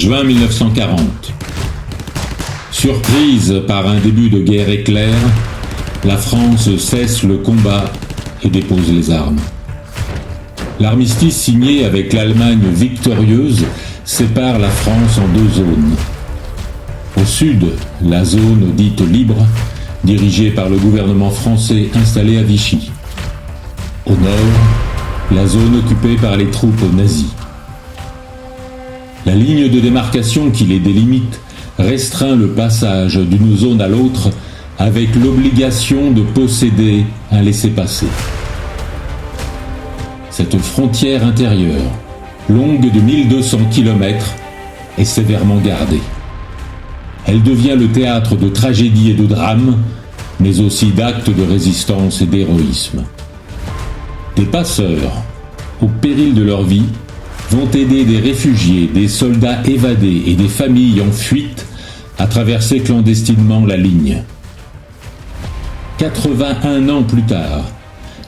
Juin 1940. Surprise par un début de guerre éclair, la France cesse le combat et dépose les armes. L'armistice signé avec l'Allemagne victorieuse sépare la France en deux zones. Au sud, la zone dite libre, dirigée par le gouvernement français installé à Vichy. Au nord, la zone occupée par les troupes nazies. La ligne de démarcation qui les délimite restreint le passage d'une zone à l'autre avec l'obligation de posséder un laissez-passer. Cette frontière intérieure, longue de 1200 km, est sévèrement gardée. Elle devient le théâtre de tragédies et de drames, mais aussi d'actes de résistance et d'héroïsme. Des passeurs, au péril de leur vie, vont aider des réfugiés, des soldats évadés et des familles en fuite à traverser clandestinement la ligne. 81 ans plus tard,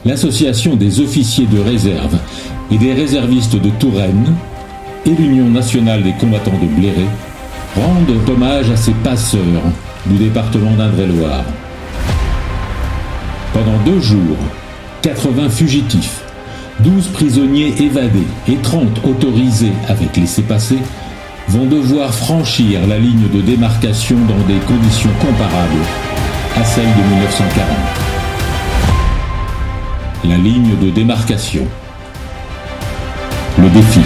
l'Association des officiers de réserve et des réservistes de Touraine et l'Union nationale des combattants de Bléré rendent hommage à ces passeurs du département d'Indre-et-Loire. Pendant 2 jours, 80 fugitifs, 12 prisonniers évadés et 30 autorisés avec laissez-passer vont devoir franchir la ligne de démarcation dans des conditions comparables à celles de 1940. La ligne de démarcation. Le défi.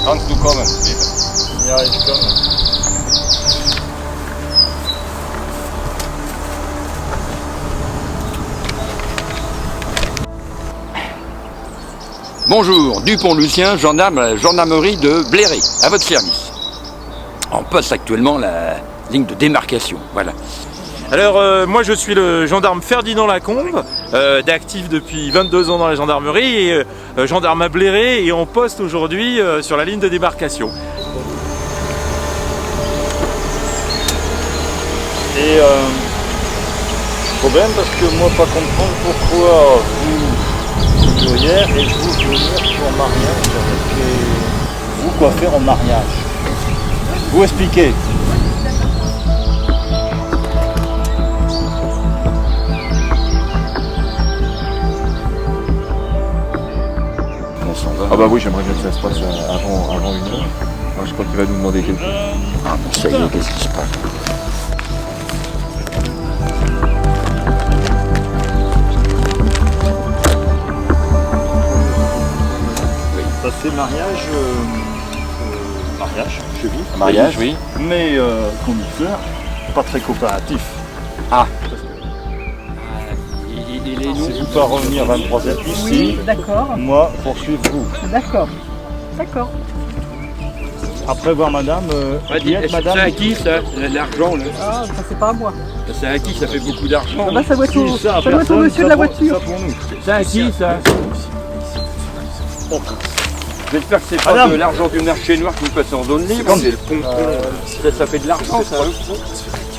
Kannst du kommen, bitte? Ja, ich komme. Bonjour, Dupont-Lucien, gendarme à la gendarmerie de Bléré, à votre service. En poste actuellement la ligne de démarcation, voilà. Alors moi je suis le gendarme Ferdinand Lacombe, d'actif depuis 22 ans dans la gendarmerie et gendarme à Bléré et en poste aujourd'hui sur la ligne de démarcation. Et problème parce que moi pas comprendre pourquoi vous hier et vous venir pour mariage avec vous coiffer en mariage. Vous expliquez. Ah bah oui, j'aimerais bien que ça se passe avant 1 heure. Alors, je crois qu'il va nous demander quelque chose. Ah bon, ça y est, qu'est-ce qui se passe? C'est mariage, chez vous. Mariage, oui. Mais conducteur, pas très coopératif. Ah. Si vous pas revenir 23h ici, oui, d'accord. Moi, poursuivre vous. D'accord. D'accord. Après voir madame, madame. C'est à qui ça? L'argent là? Ah, ça c'est pas à moi. C'est à qui? Ça fait beaucoup d'argent. Ah bah, ça doit être au, ça doit être au monsieur de la voiture. Ça pour nous. C'est à qui ça? J'espère que c'est pas madame. de l'argent du marché noir qui nous passe en zone libre. C'est le pompon. Ça fait de l'argent ça.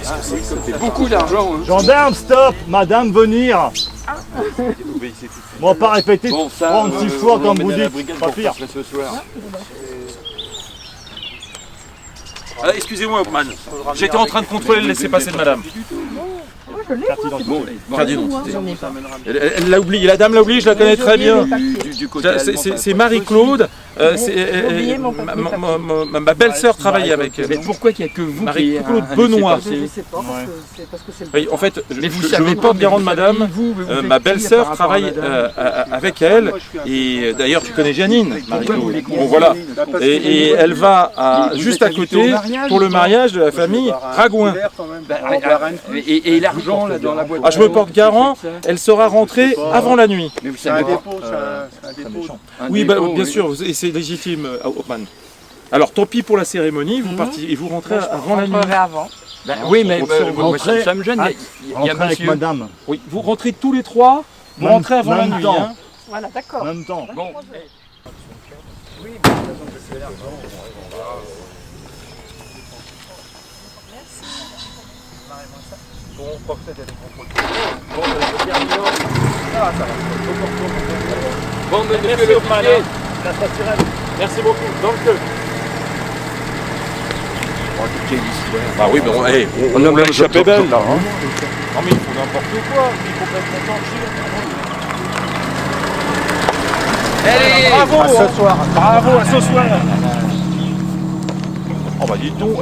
C'est beaucoup d'argent. Hein. Gendarme, stop. Madame, venir. Bon, pas répéter Bon, ça, 36 fois on comme emmène vous à la dites. brigade Pas pour pire. faire ce soir. Ah, excusez-moi, Hoffman. J'étais en train de contrôler le laissez-passer de madame. Carte d'identité. Elle l'a oublié, la dame l'a oublié, je la connais très bien. Du côté allemand, C'est Marie-Claude. Ma belle-sœur travaille avec Mais elle. pourquoi il n'y a que vous qui Marie-Claude un Benoît. laissez-passer Je sais pas, parce que c'est Oui, en fait, Mais vous je savez me pas, porte mais garant de vous madame. savez, vous faites Ma qui belle-sœur par rapport à travaille madame avec elle. Et d'ailleurs, tu connais Janine, Pourquoi vous Marie-Claude. les Bon, voilà. Et elle va Vous juste êtes à invités côté au mariage, pour le ou pas mariage de la famille Ragouin. Et l'argent là dans la boîte. Ah, je me porte garant, elle sera rentrée avant la nuit. Mais vous savez pas. Oui, bah, bien sûr, et c'est légitime, Hoffman. Alors, tant pis pour la cérémonie, vous partez et vous rentrez avant la nuit. avant. Ben, oui, mais Rentrez- ça me gêne. Il y a Rentrez avec monsieur. madame. Oui, vous rentrez tous les trois, vous Même- rentrez avant la même nuit. temps. Hein. Voilà, En d'accord. même temps. Bon. Bon, mais Merci, monsieur le Hoffman. policier. Merci beaucoup. Donc, Quelle histoire. bah oui, mais on a échappé belle là. Hein. Non, mais il faut n'importe quoi, il est complètement torché. Allez. Bravo, bravo, à ce soir. Oh bah dis donc,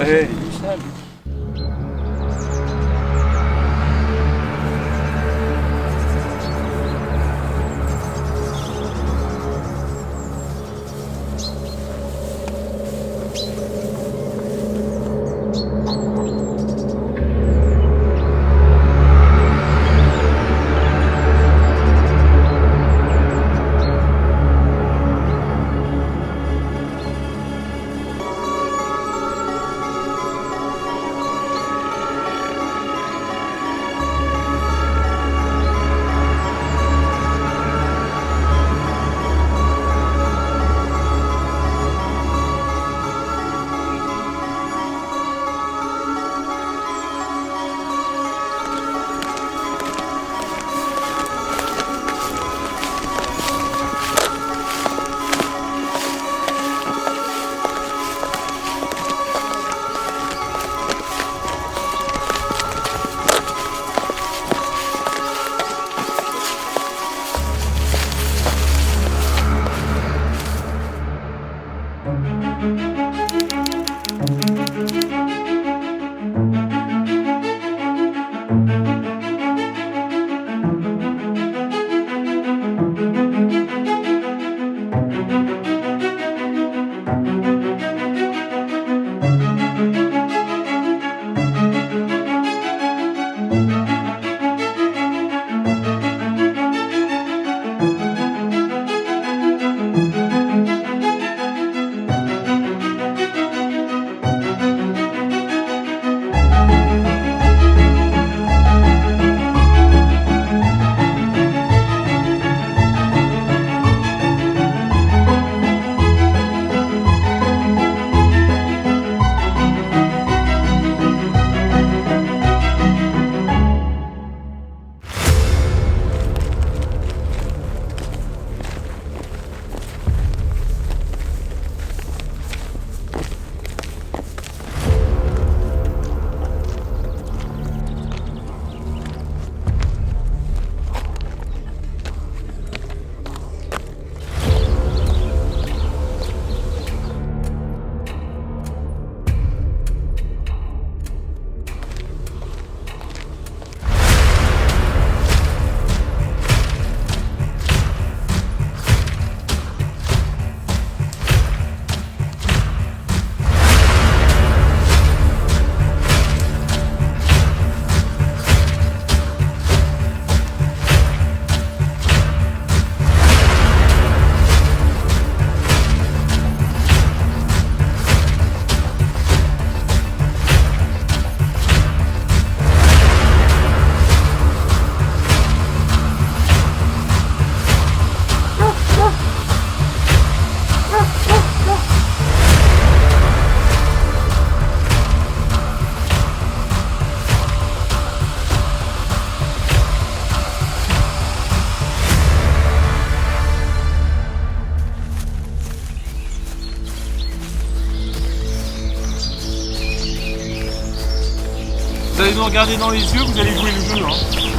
nous regardez dans les yeux, vous allez jouer le jeu. Hein.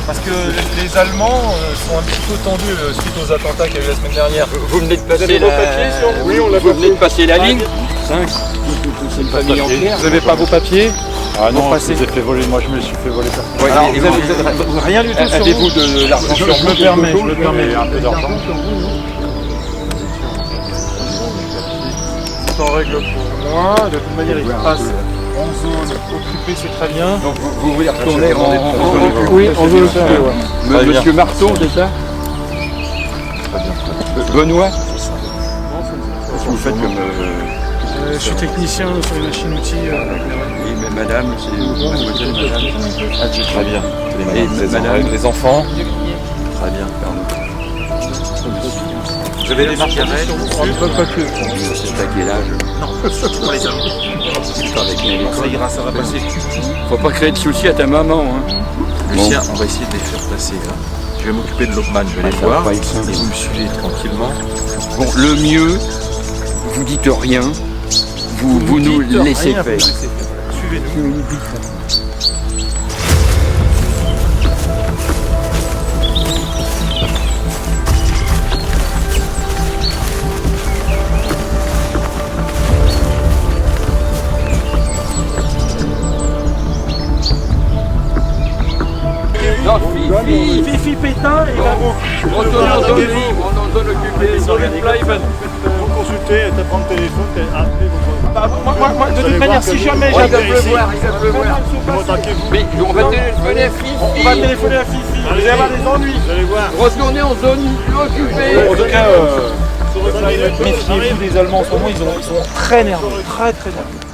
Parce que les Allemands sont un petit peu tendus suite aux attentats qu'il y a eu la semaine dernière. Vous venez de passer avez vos papiers sur vous? Oui, on l'a Vous venez de passer la ligne. 5. C'est une famille entière. Vous n'avez pas vos papiers? Ah non, passez. je les ai fait voler, moi je me suis fait voler personne. Ouais, Alors, et vous avez rien du tout sur avez-vous vous? de l'argent Je sur vous? me permets, un peu d'argent. C'est en règle pour moi. De toute manière, il passe en zone occupée, c'est très bien. Donc vous voulez retourner en Oui, en zone occupée, ouais. Monsieur Marteau, c'est ça? Benoît? Qu'est-ce que vous faites comme... Je suis technicien sur les machines-outils. Oui, mais madame, c'est mademoiselle, madame. Ah, très bien. Et madame, Les enfants. Très bien. Vous avez des marques sur vous? c'est à quel âge? Non, pour les hommes. Ça ira, ça va passer. Faut pas créer de soucis à ta maman, hein. Lucien, on va essayer de les faire passer. Hein. Je vais m'occuper de Lopman, je vais les voir. Et vous me suivez tranquillement. Bon, le mieux, vous dites rien, vous nous laissez faire. Suivez-nous. Non, Fifi, Fifi Pétain et la retournez en zone libre, en zone occupée. Pour consulter, prendre le téléphone, appelez moi, de toute manière, si jamais Il va j'appelle ici, pleuvoir, il va pleuvoir. Mais on va téléphoner à Fifi. on va téléphoner à Fifi. Vous allez avoir des ennuis. Vous allez voir. Retournez en zone occupée. En tout cas, méfiez-vous des Allemands en ce moment, ils sont très nerveux, très nerveux.